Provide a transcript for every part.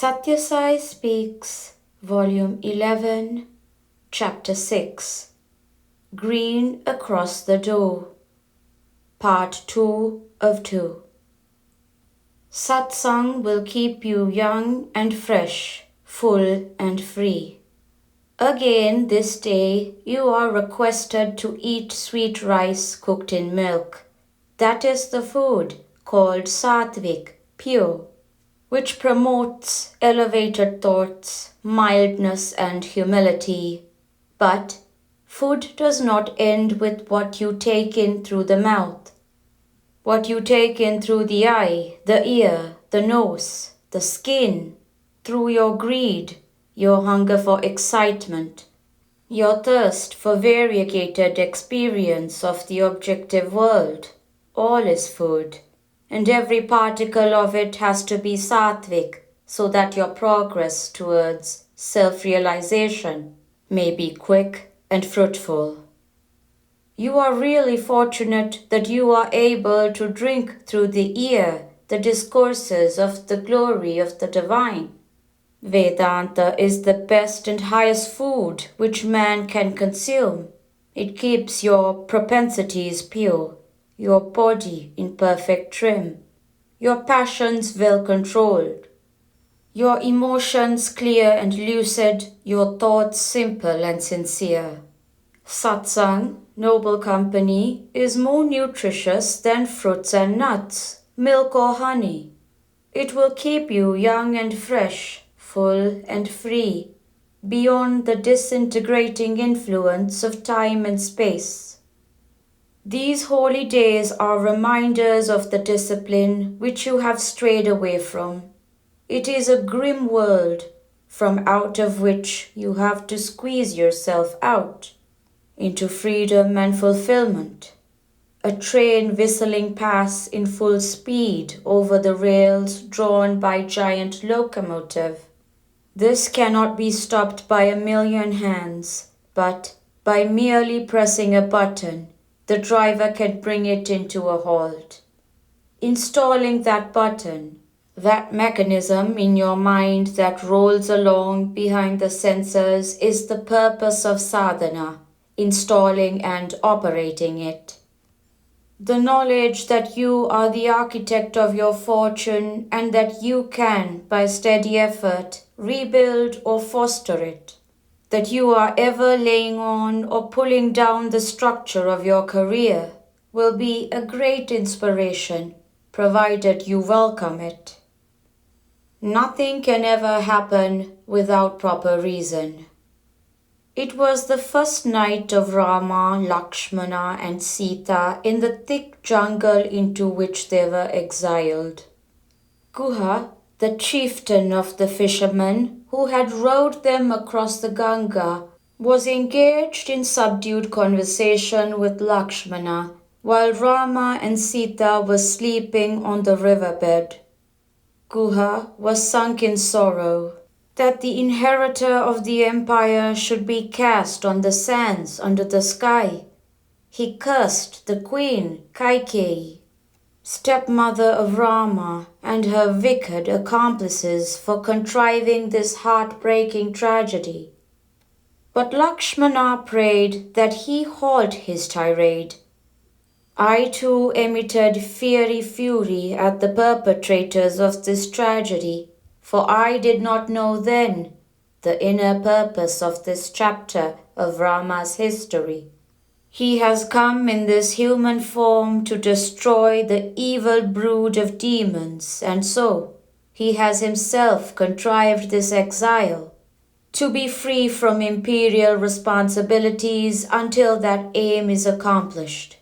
Sathya Sai Speaks, Volume 11, Chapter 6, Green Across the Door, Part 2 of 2. Satsang will keep you young and fresh, full and free. Again this day you are requested to eat sweet rice cooked in milk. That is the food called sattvic, pure, which promotes elevated thoughts, mildness and humility. But food does not end with what you take in through the mouth. What you take in through the eye, the ear, the nose, the skin, through your greed, your hunger for excitement, your thirst for variegated experience of the objective world, all is food. And every particle of it has to be sattvic so that your progress towards self-realization may be quick and fruitful. You are really fortunate that you are able to drink through the ear the discourses of the glory of the divine. Vedanta is the best and highest food which man can consume. It keeps your propensities pure, your body in perfect trim, your passions well controlled, your emotions clear and lucid, your thoughts simple and sincere. Satsang, noble company, is more nutritious than fruits and nuts, milk or honey. It will keep you young and fresh, full and free, beyond the disintegrating influence of time and space. These holy days are reminders of the discipline which you have strayed away from. It is a grim world, from out of which you have to squeeze yourself out into freedom and fulfillment. A train whistling past in full speed over the rails drawn by giant locomotive. This cannot be stopped by a million hands, but by merely pressing a button, the driver can bring it into a halt. Installing that button, that mechanism in your mind that rolls along behind the sensors is the purpose of sadhana, installing and operating it. The knowledge that you are the architect of your fortune and that you can, by steady effort, rebuild or foster it. That you are ever laying on or pulling down the structure of your career will be a great inspiration, provided you welcome it. Nothing can ever happen without proper reason. It was the first night of Rama, Lakshmana and Sita in the thick jungle into which they were exiled. Guha, the chieftain of the fishermen who had rowed them across the Ganga, was engaged in subdued conversation with Lakshmana while Rama and Sita were sleeping on the riverbed. Guha was sunk in sorrow that the inheritor of the empire should be cast on the sands under the sky. He cursed the queen Kaikeyi, stepmother of Rama, and her wicked accomplices for contriving this heartbreaking tragedy. But Lakshmana prayed that he halt his tirade. I too emitted fiery fury at the perpetrators of this tragedy, for I did not know then the inner purpose of this chapter of Rama's history. He has come in this human form to destroy the evil brood of demons, and so he has himself contrived this exile, to be free from imperial responsibilities until that aim is accomplished.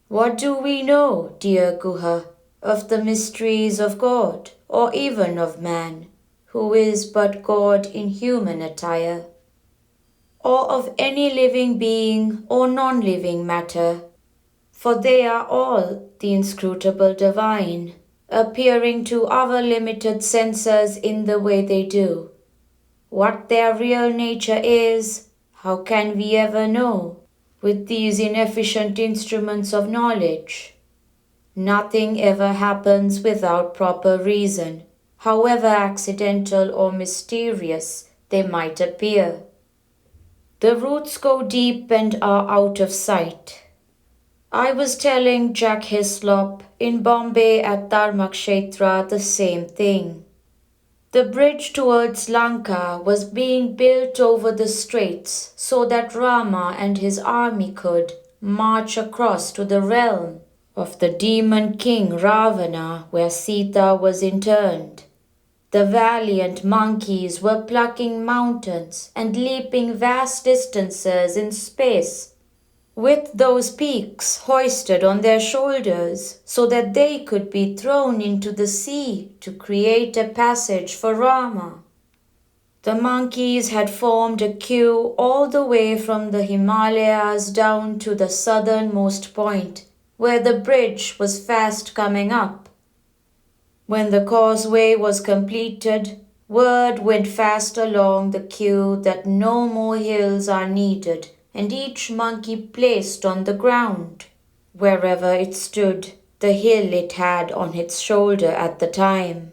What do we know, dear Guha, of the mysteries of God, or even of man, who is but God in human attire? Or of any living being or non-living matter, for they are all the inscrutable divine, appearing to our limited senses in the way they do. What their real nature is, how can we ever know with these inefficient instruments of knowledge? Nothing ever happens without proper reason, however accidental or mysterious they might appear. The roots go deep and are out of sight. I was telling Jack Hislop in Bombay at Dharmakshetra the same thing. The bridge towards Lanka was being built over the straits so that Rama and his army could march across to the realm of the demon king Ravana where Sita was interned. The valiant monkeys were plucking mountains and leaping vast distances in space, with those peaks hoisted on their shoulders so that they could be thrown into the sea to create a passage for Rama. The monkeys had formed a queue all the way from the Himalayas down to the southernmost point, where the bridge was fast coming up. When the causeway was completed, word went fast along the queue that no more hills are needed, and each monkey placed on the ground, wherever it stood, the hill it had on its shoulder at the time.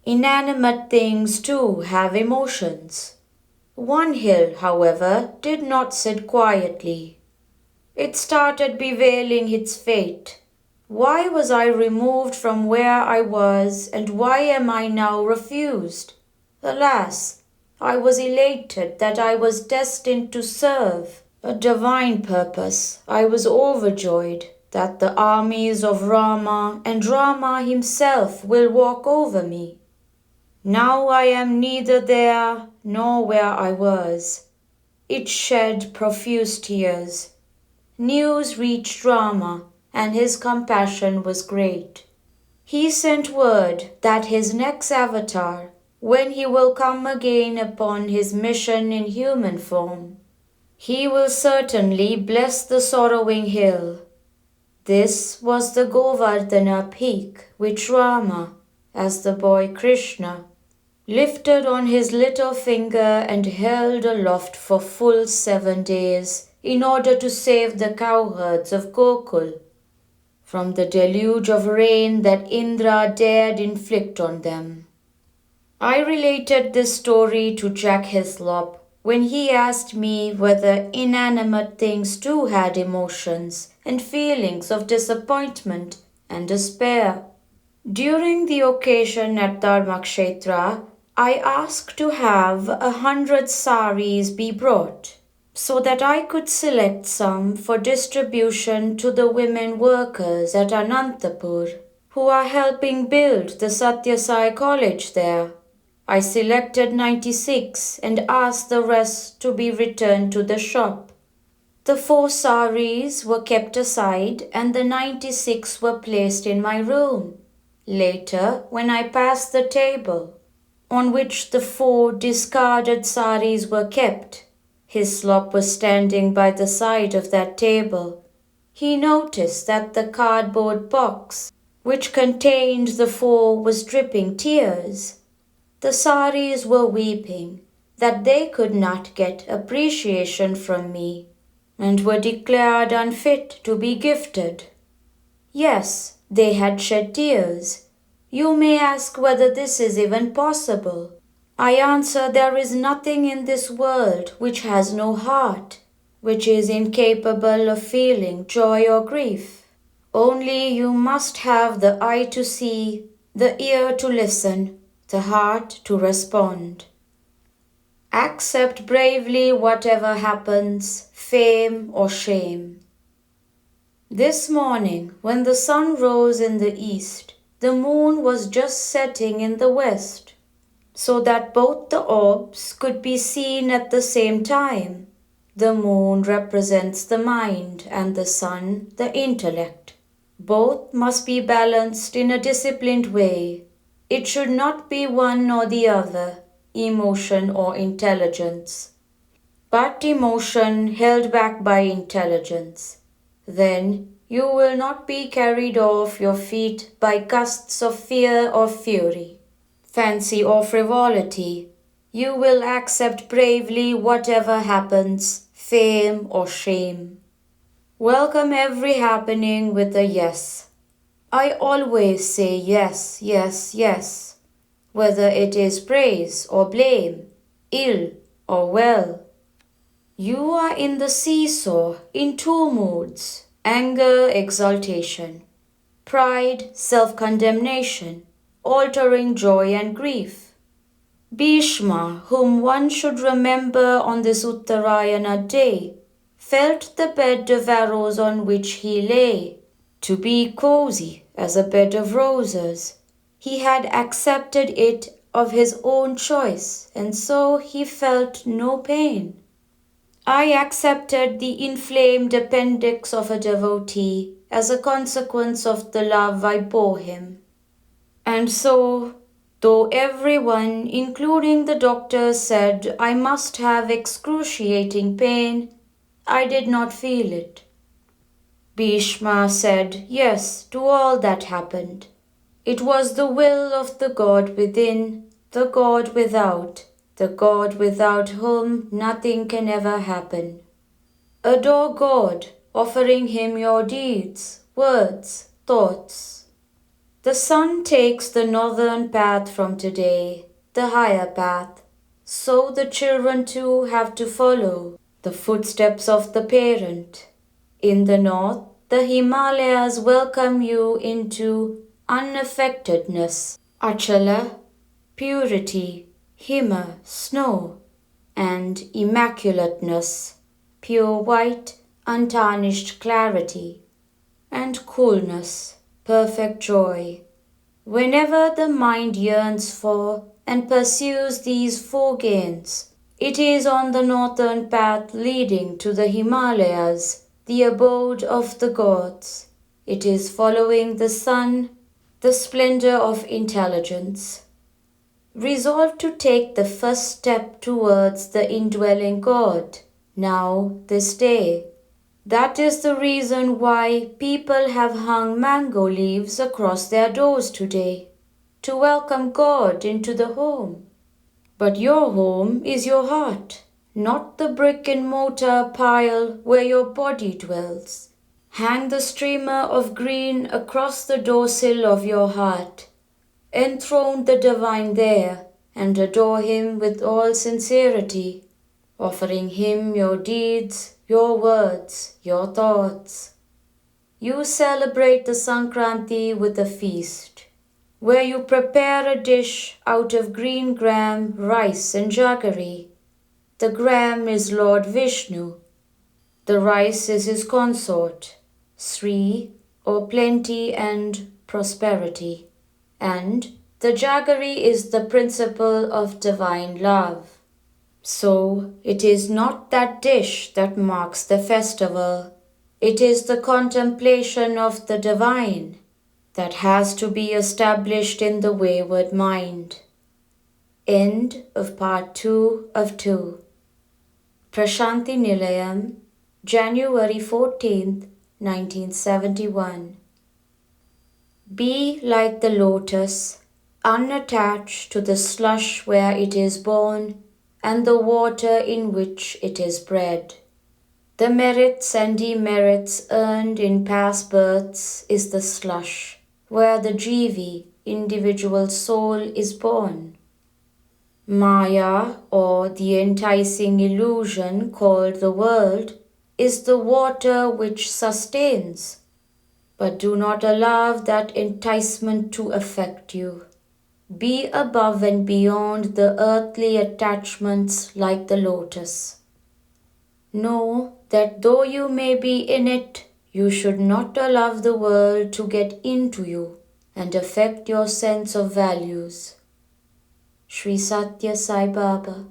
Inanimate things too have emotions. One hill, however, did not sit quietly. It started bewailing its fate. Why was I removed from where I was, and why am I now refused? Alas, I was elated that I was destined to serve a divine purpose. I was overjoyed that the armies of Rama and Rama himself will walk over me. Now I am neither there nor where I was. It shed profuse tears. News reached Rama, and his compassion was great. He sent word that his next avatar, when he will come again upon his mission in human form, he will certainly bless the sorrowing hill. This was the Govardhana peak which Rama, as the boy Krishna, lifted on his little finger and held aloft for full 7 days in order to save the cowherds of Gokul from the deluge of rain that Indra dared inflict on them. I related this story to Jack Hislop when he asked me whether inanimate things too had emotions and feelings of disappointment and despair. During the occasion at Dharmakshetra, I asked to have 100 saris be brought, so that I could select some for distribution to the women workers at Anantapur, who are helping build the Sathya Sai college there. I selected 96 and asked the rest to be returned to the shop. The 4 saris were kept aside and the 96 were placed in my room. Later, when I passed the table, on which the 4 discarded saris were kept, Hislop was standing by the side of that table. He noticed that the cardboard box, which contained the 4, was dripping tears. The saris were weeping that they could not get appreciation from me, and were declared unfit to be gifted. Yes, they had shed tears. You may ask whether this is even possible. I answer there is nothing in this world which has no heart, which is incapable of feeling joy or grief. Only you must have the eye to see, the ear to listen, the heart to respond. Accept bravely whatever happens, fame or shame. This morning, when the sun rose in the east, the moon was just setting in the west, so that both the orbs could be seen at the same time. The moon represents the mind and the sun the intellect. Both must be balanced in a disciplined way. It should not be one or the other, emotion or intelligence, but emotion held back by intelligence. Then you will not be carried off your feet by gusts of fear or fury, fancy or frivolity. You will accept bravely whatever happens, fame or shame. Welcome every happening with a yes. I always say yes, yes, yes, whether it is praise or blame, ill or well. You are in the seesaw in two moods, anger, exaltation, pride, self-condemnation, altering joy and grief. Bhishma, whom one should remember on this Uttarayana day, felt the bed of arrows on which he lay to be cozy as a bed of roses. He had accepted it of his own choice, and so he felt no pain. I accepted the inflamed appendix of a devotee as a consequence of the love I bore him. And so, though everyone, including the doctors, said I must have excruciating pain, I did not feel it. Bhishma said yes to all that happened. It was the will of the God within, the God without whom nothing can ever happen. Adore God, offering Him your deeds, words, thoughts. The sun takes the northern path from today, the higher path. So the children too have to follow the footsteps of the parent. In the north, the Himalayas welcome you into unaffectedness, Achala, purity, Hima, snow, and immaculateness, pure white, untarnished clarity, and coolness, perfect joy. Whenever the mind yearns for and pursues these four gains, it is on the northern path leading to the Himalayas, the abode of the gods. It is following the sun, the splendor of intelligence. Resolve to take the first step towards the indwelling God, now, this day. That is the reason why people have hung mango leaves across their doors today, to welcome God into the home. But your home is your heart, not the brick and mortar pile where your body dwells. Hang the streamer of green across the doorsill of your heart. Enthrone the divine there and adore Him with all sincerity, offering Him your deeds, your words, your thoughts. You celebrate the Sankranti with a feast, where you prepare a dish out of green gram, rice and jaggery. The gram is Lord Vishnu. The rice is his consort, Sri, or plenty and prosperity. And the jaggery is the principle of divine love. So it is not that dish that marks the festival. It is the contemplation of the divine that has to be established in the wayward mind. End of part 2 of 2. Prashanti Nilayam, January 14th, 1971. Be like the lotus, unattached to the slush where it is born and the water in which it is bred. The merits and demerits earned in past births is the slush where the jivi, individual soul, is born. Maya, or the enticing illusion called the world, is the water which sustains. But do not allow that enticement to affect you. Be above and beyond the earthly attachments like the lotus. Know that though you may be in it, you should not allow the world to get into you and affect your sense of values. Sri Sathya Sai Baba.